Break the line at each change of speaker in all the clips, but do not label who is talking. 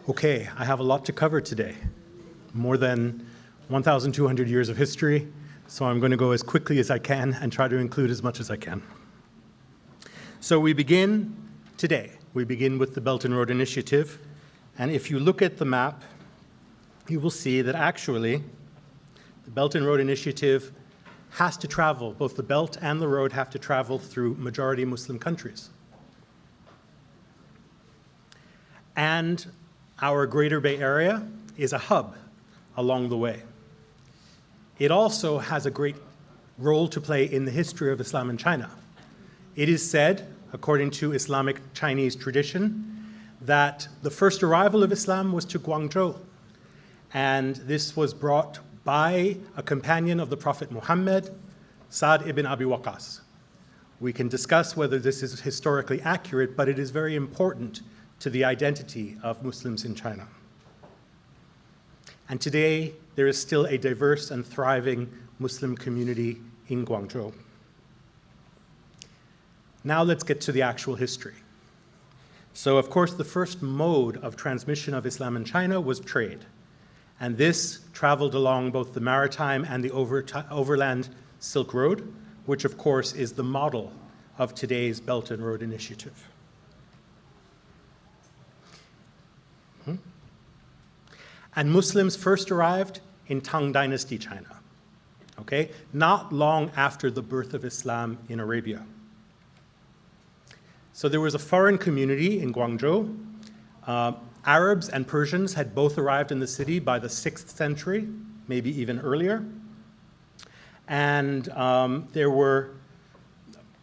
Okay, I have a lot to cover today. More than 1,200 years of history, so I'm going to go as quickly as I can and try to include as much as I can. So we begin today. We begin with the Belt and Road Initiative, and if you look at the map, you will see that actually the Belt and Road Initiative has to travel, both the Belt and the Road have to travel through majority Muslim countries. And our Greater Bay Area is a hub along the way. It also has a great role to play in the history of Islam in China. It is said, according to Islamic Chinese tradition, that the first arrival of Islam was to Guangzhou, and this was brought by a companion of the Prophet Muhammad, Sa'd ibn Abi Waqqas. We can discuss whether this is historically accurate, but it is very important to the identity of Muslims in China. And today, there is still a diverse and thriving Muslim community in Guangzhou. Now let's get to the actual history. So of course, the first mode of transmission of Islam in China was trade. And this traveled along both the maritime and the overland Silk Road, which of course is the model of today's Belt and Road Initiative. And Muslims first arrived in Tang Dynasty China, okay? Not long after the birth of Islam in Arabia. So there was a foreign community in Guangzhou. Arabs and Persians had both arrived in the city by the 6th century, maybe even earlier. And there were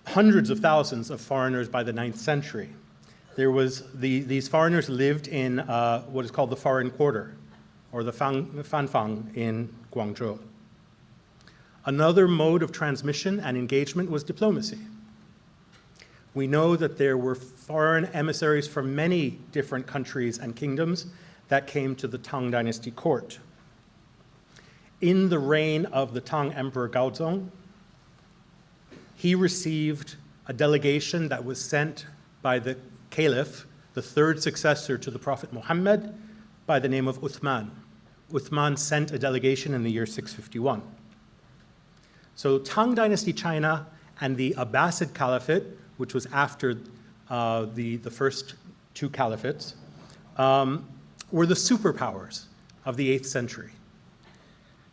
hundreds of thousands of foreigners by the 9th century. These foreigners lived in what is called the Foreign Quarter, or the Fanfang in Guangzhou. Another mode of transmission and engagement was diplomacy. We know that there were foreign emissaries from many different countries and kingdoms that came to the Tang Dynasty court. In the reign of the Tang Emperor Gaozong, he received a delegation that was sent by the Caliph, the third successor to the Prophet Muhammad, by the name of Uthman. Uthman sent a delegation in the year 651. So Tang Dynasty China and the Abbasid Caliphate, which was after the first two caliphates, were the superpowers of the 8th century.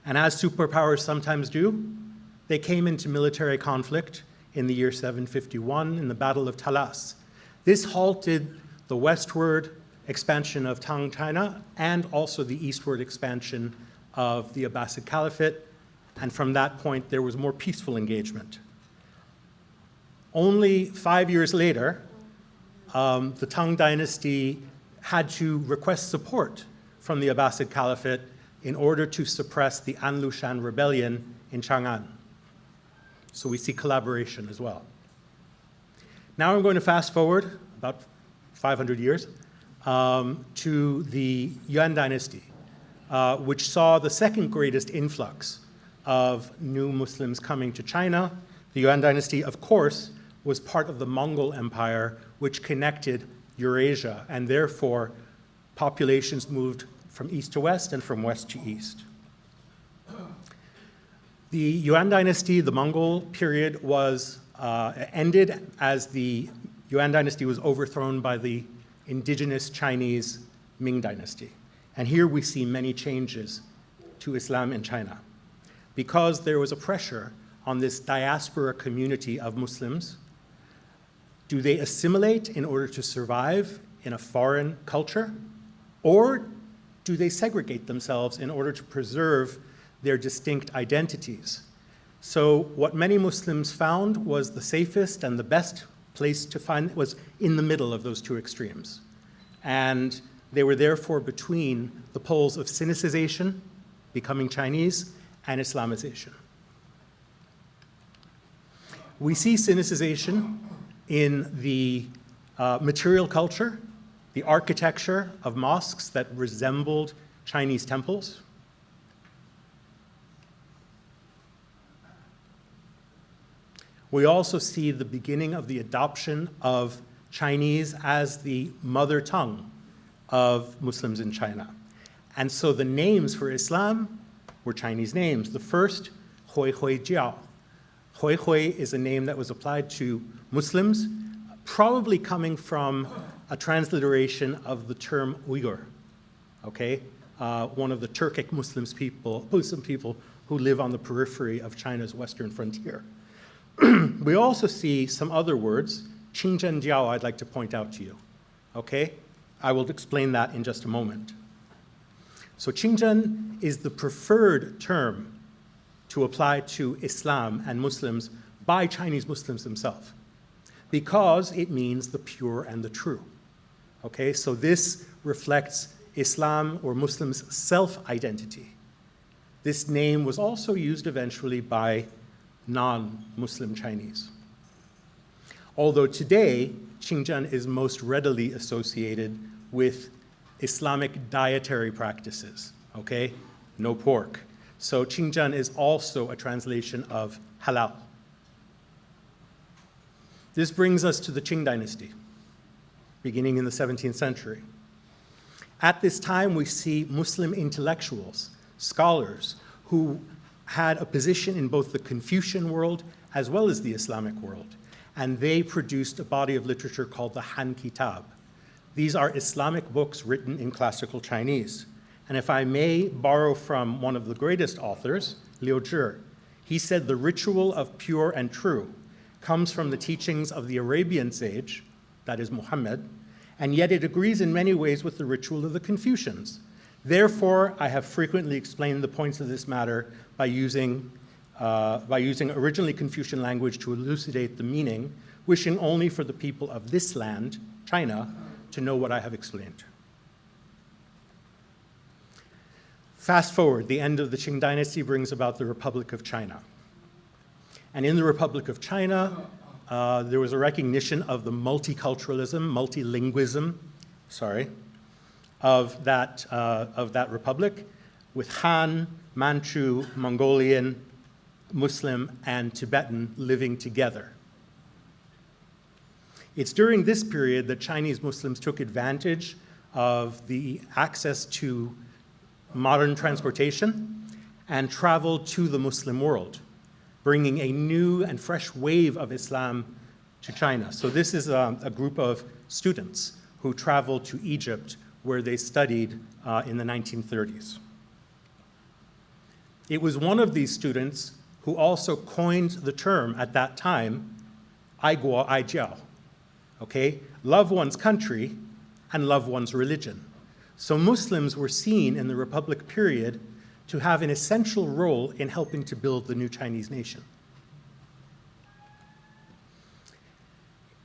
And as superpowers sometimes do, they came into military conflict in the year 751 in the Battle of Talas. This halted the westward expansion of Tang China and also the eastward expansion of the Abbasid Caliphate, and from that point there was more peaceful engagement. Only 5 years later, the Tang Dynasty had to request support from the Abbasid Caliphate in order to suppress the An Lushan rebellion in Chang'an. So we see collaboration as well. Now I'm going to fast forward about 500 years to the Yuan Dynasty, which saw the second greatest influx of new Muslims coming to China. The Yuan Dynasty, of course, was part of the Mongol Empire, which connected Eurasia, and therefore populations moved from east to west and from west to east. The Yuan Dynasty, the Mongol period, was ended as the Yuan Dynasty was overthrown by the indigenous Chinese Ming Dynasty. And here we see many changes to Islam in China, because there was a pressure on this diaspora community of Muslims. Do they assimilate in order to survive in a foreign culture, or do they segregate themselves in order to preserve their distinct identities? So what many Muslims found was the safest and the best place to find was in the middle of those two extremes. And they were therefore between the poles of Sinicization, becoming Chinese, and Islamization. We see Sinicization in the material culture, the architecture of mosques that resembled Chinese temples. We also see the beginning of the adoption of Chinese as the mother tongue of Muslims in China. And so the names for Islam were Chinese names. The first, Hui Hui Jiao. Hui Hui is a name that was applied to Muslims, probably coming from a transliteration of the term Uyghur, okay? One of the Turkic Muslim people who live on the periphery of China's western frontier. We also see some other words. Qingzhen Jiao I'd like to point out to you, okay? I will explain that in just a moment. So Qingzhen is the preferred term to apply to Islam and Muslims by Chinese Muslims themselves, because it means the pure and the true. Okay, so this reflects Islam or Muslims' self-identity. This name was also used eventually by non-Muslim Chinese. Although today, Qingzhen is most readily associated with Islamic dietary practices, okay? No pork. So Qingzhen is also a translation of halal. This brings us to the Qing dynasty, beginning in the 17th century. At this time, we see Muslim intellectuals, scholars, who had a position in both the Confucian world as well as the Islamic world, and they produced a body of literature called the Han Kitab. These are Islamic books written in classical Chinese. And if I may borrow from one of the greatest authors, Liu Zhi, he said the ritual of pure and true comes from the teachings of the Arabian sage, that is Muhammad, and yet it agrees in many ways with the ritual of the Confucians. Therefore, I have frequently explained the points of this matter by using originally Confucian language to elucidate the meaning, wishing only for the people of this land, China, to know what I have explained. Fast forward, the end of the Qing dynasty brings about the Republic of China. And in the Republic of China, there was a recognition of the multiculturalism, multilingualism, of that republic, with Han, Manchu, Mongolian, Muslim, and Tibetan living together. It's during this period that Chinese Muslims took advantage of the access to modern transportation and traveled to the Muslim world, bringing a new and fresh wave of Islam to China. So this is a group of students who traveled to Egypt, where they studied in the 1930s. It was one of these students who also coined the term at that time, "Ai Guo Ai Jiao," okay? Love one's country and love one's religion. So Muslims were seen in the Republic period to have an essential role in helping to build the new Chinese nation.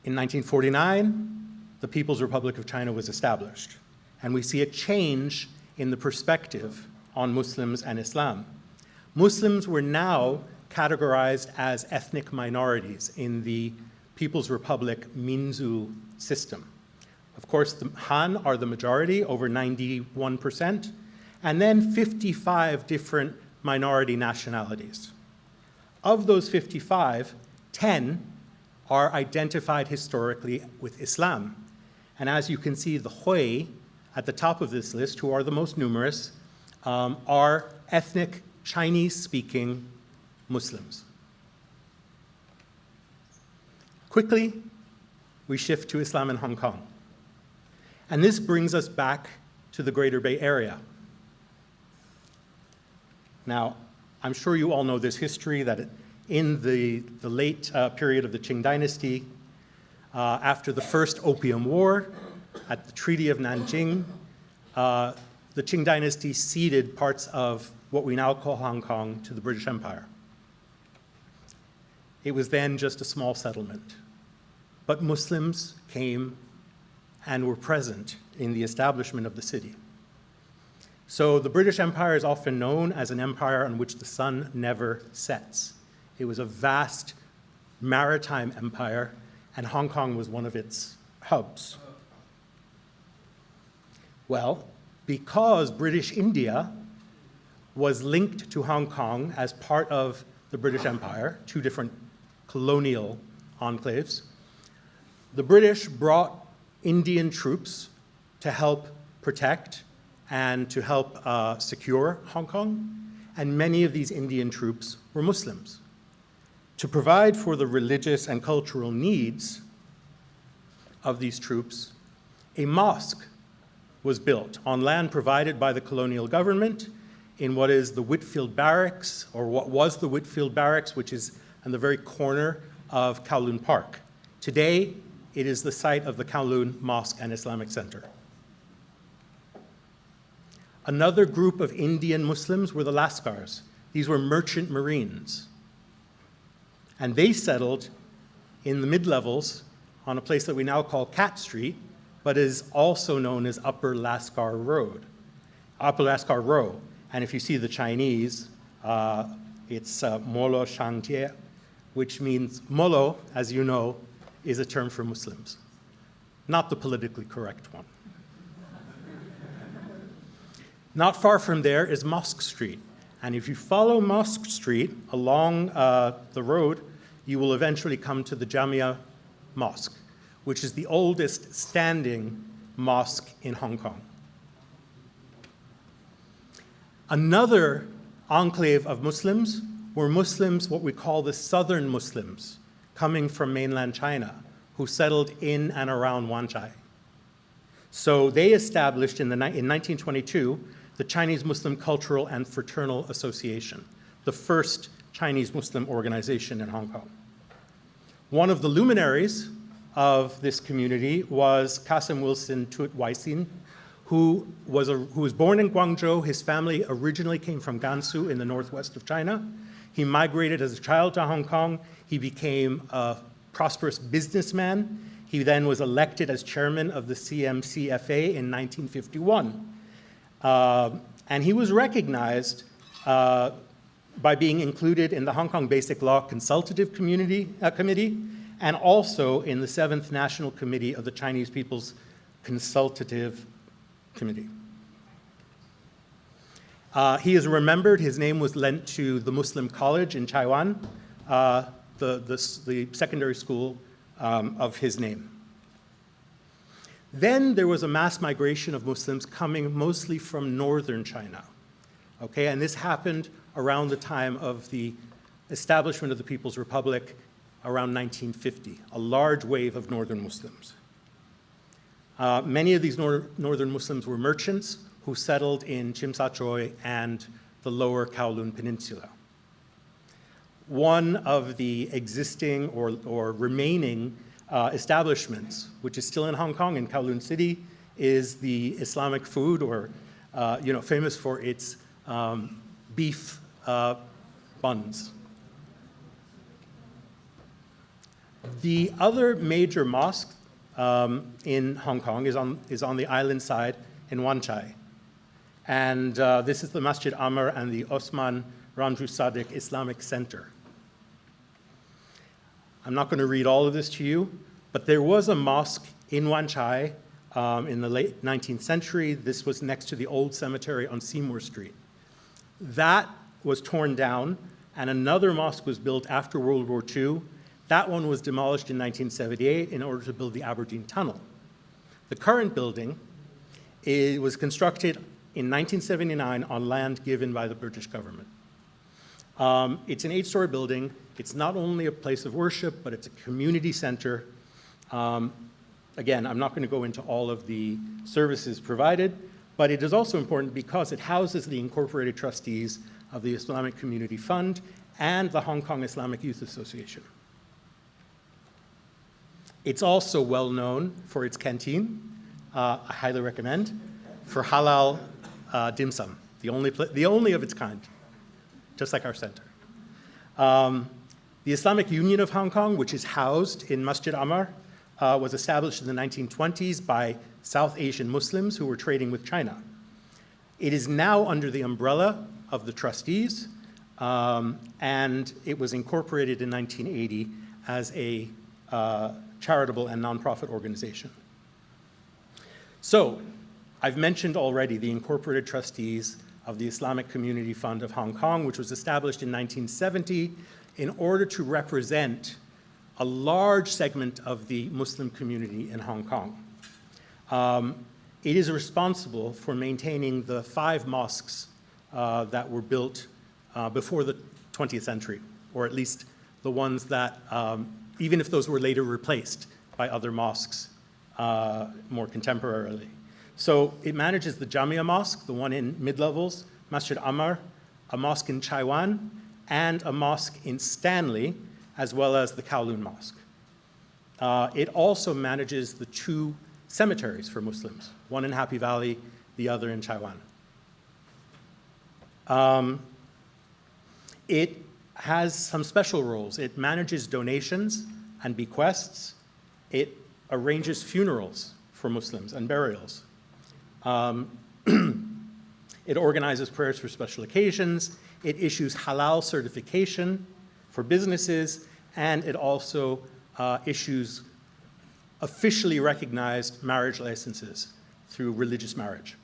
In 1949, the People's Republic of China was established, and we see a change in the perspective on Muslims and Islam. Muslims were now categorized as ethnic minorities in the People's Republic Minzu system. Of course, the Han are the majority, over 91%, and then 55 different minority nationalities. Of those 55, 10 are identified historically with Islam. And as you can see, the Hui at the top of this list, who are the most numerous, are ethnic Chinese-speaking Muslims. Quickly, we shift to Islam in Hong Kong. And this brings us back to the Greater Bay Area. Now, I'm sure you all know this history, that in the late period of the Qing dynasty, after the First Opium War, at the Treaty of Nanjing, the Qing dynasty ceded parts of what we now call Hong Kong to the British Empire. It was then just a small settlement. But Muslims came and were present in the establishment of the city. So the British Empire is often known as an empire on which the sun never sets. It was a vast maritime empire, and Hong Kong was one of its hubs. Well, because British India was linked to Hong Kong as part of the British Empire, two different colonial enclaves, the British brought Indian troops to help protect and to help secure Hong Kong, and many of these Indian troops were Muslims. To provide for the religious and cultural needs of these troops, a mosque was built on land provided by the colonial government in what is the Whitfield Barracks, or what was the Whitfield Barracks, which is on the very corner of Kowloon Park. Today, it is the site of the Kowloon Mosque and Islamic Center. Another group of Indian Muslims were the Lascars. These were merchant marines. And they settled in the mid-levels on a place that we now call Cat Street, but is also known as Upper Lascar Road, Upper Lascar Row. And if you see the Chinese, it's Molo Shangtie, which means Molo, as you know, is a term for Muslims, not the politically correct one. Not far from there is Mosque Street. And if you follow Mosque Street along the road, you will eventually come to the Jamia Mosque, which is the oldest standing mosque in Hong Kong. Another enclave of Muslims were Muslims, what we call the Southern Muslims, coming from mainland China, who settled in and around Wan Chai. So they established in 1922 the Chinese Muslim Cultural and Fraternal Association, the first Chinese Muslim organization in Hong Kong. One of the luminaries of this community was Kasim Wilson Tut Waisin, who was born in Guangzhou. His family originally came from Gansu in the northwest of China. He migrated as a child to Hong Kong. He became a prosperous businessman. He then was elected as chairman of the CMCFA in 1951. And he was recognized by being included in the Hong Kong Basic Law Consultative Committee and also in the 7th National Committee of the Chinese People's Consultative Committee. He is remembered. His name was lent to the Muslim College in Taiwan, the secondary school of his name. Then there was a mass migration of Muslims coming mostly from northern China. Okay, and this happened around the time of the establishment of the People's Republic around 1950, a large wave of northern Muslims. Many of these northern Muslims were merchants who settled in Tsim Sha Tsui and the lower Kowloon Peninsula. One of the existing or remaining establishments, which is still in Hong Kong, in Kowloon City, is the Islamic food, or famous for its beef buns. The other major mosque in Hong Kong is on the island side in Wan Chai. And this is the Masjid Amr and the Osman Ramju Sadiq Islamic Center. I'm not going to read all of this to you, but there was a mosque in Wan Chai in the late 19th century. This was next to the old cemetery on Seymour Street. That was torn down, and another mosque was built after World War II. That one was demolished in 1978 in order to build the Aberdeen Tunnel. The current building was constructed in 1979 on land given by the British government. It's an 8-story building. It's not only a place of worship, but it's a community center. Again, I'm not going to go into all of the services provided, but it is also important because it houses the incorporated trustees of the Islamic Community Fund and the Hong Kong Islamic Youth Association. It's also well known for its canteen, I highly recommend, for halal dim sum, the only of its kind, just like our center. The Islamic Union of Hong Kong, which is housed in Masjid Amr, was established in the 1920s by South Asian Muslims who were trading with China. It is now under the umbrella of the trustees, and it was incorporated in 1980 as a charitable and nonprofit organization. So, I've mentioned already the incorporated trustees of the Islamic Community Fund of Hong Kong, which was established in 1970 in order to represent a large segment of the Muslim community in Hong Kong. it is responsible for maintaining the 5 mosques that were built before the 20th century, or at least the ones that, even if those were later replaced by other mosques more contemporarily. So it manages the Jamia Mosque, the one in mid-levels, Masjid Ammar, a mosque in Chaiwan, and a mosque in Stanley, as well as the Kowloon Mosque. It also manages the 2 cemeteries for Muslims, one in Happy Valley, the other in Chaiwan. It has some special roles. It manages donations and bequests. It arranges funerals for Muslims and burials. It organizes prayers for special occasions. It issues halal certification for businesses, and it also issues officially recognized marriage licenses through religious marriage.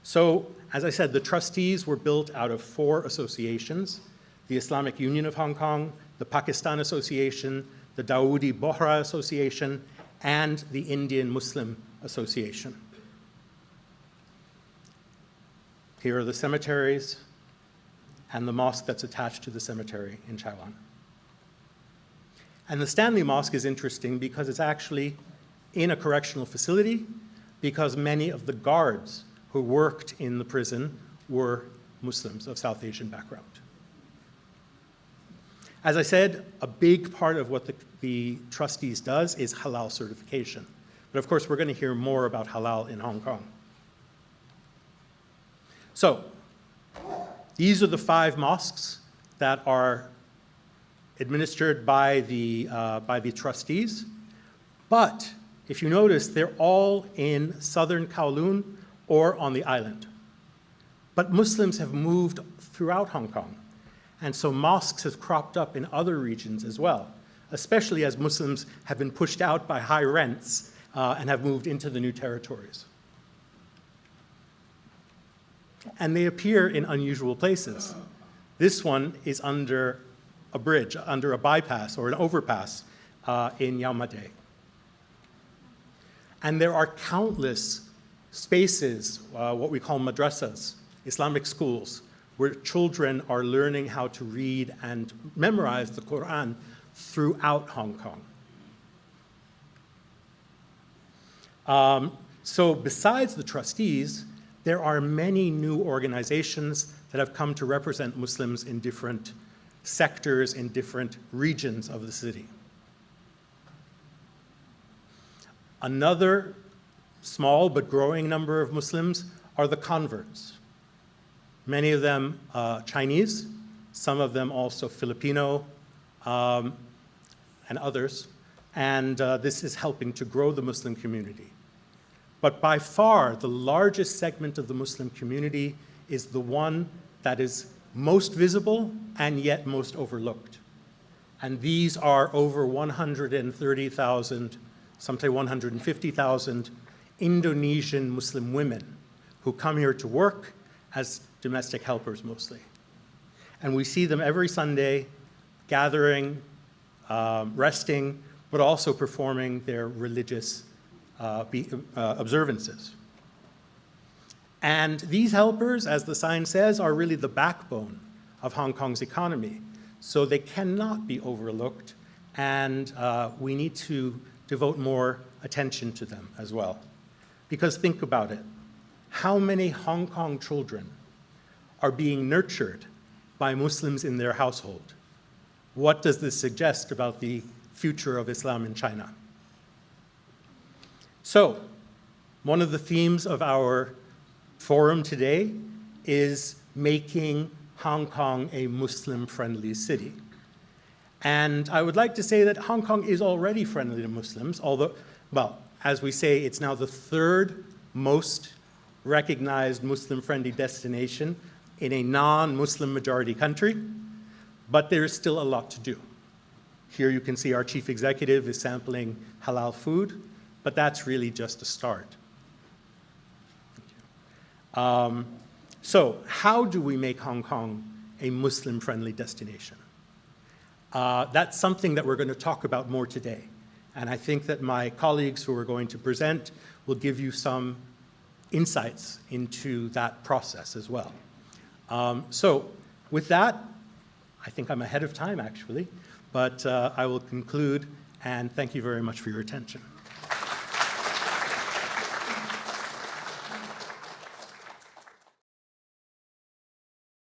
So, as I said, the trustees were built out of 4 associations: the Islamic Union of Hong Kong, the Pakistan Association, the Dawoodi Bohra Association, and the Indian Muslim Association. Here are the cemeteries and the mosque that's attached to the cemetery in Chaiwan. And the Stanley Mosque is interesting because it's actually in a correctional facility, because many of the guards who worked in the prison were Muslims of South Asian background. As I said, a big part of what the trustees does is halal certification. But of course, we're going to hear more about halal in Hong Kong. So, these are the 5 mosques that are administered by the trustees. But if you notice, they're all in southern Kowloon or on the island. But Muslims have moved throughout Hong Kong. And so mosques have cropped up in other regions as well, especially as Muslims have been pushed out by high rents and have moved into the new territories. And they appear in unusual places. This one is under a bridge, under a bypass or an overpass in Yau Ma Tei. And there are countless spaces, what we call madrasas, Islamic schools, where children are learning how to read and memorize the Quran throughout Hong Kong. So besides the trustees, there are many new organizations that have come to represent Muslims in different sectors, in different regions of the city. Another small but growing number of Muslims are the converts. Many of them Chinese, some of them also Filipino, and others. And this is helping to grow the Muslim community. But by far, the largest segment of the Muslim community is the one that is most visible and yet most overlooked. And these are over 130,000, some say 150,000 Indonesian Muslim women who come here to work as domestic helpers mostly. And we see them every Sunday gathering, resting, but also performing their religious observances. And these helpers, as the sign says, are really the backbone of Hong Kong's economy. So they cannot be overlooked, and we need to devote more attention to them as well. Because think about it. How many Hong Kong children are being nurtured by Muslims in their household? What does this suggest about the future of Islam in China? So, one of the themes of our forum today is making Hong Kong a Muslim-friendly city. And I would like to say that Hong Kong is already friendly to Muslims, although, well, as we say, it's now the 3rd most recognized Muslim-friendly destination in a non-Muslim majority country, but there is still a lot to do. Here you can see our chief executive is sampling halal food, but that's really just a start. So how do we make Hong Kong a Muslim-friendly destination? That's something that we're going to talk about more today. And I think that my colleagues who are going to present will give you some insights into that process as well. So with that, I think I'm ahead of time actually, but I will conclude and thank you very much for your attention.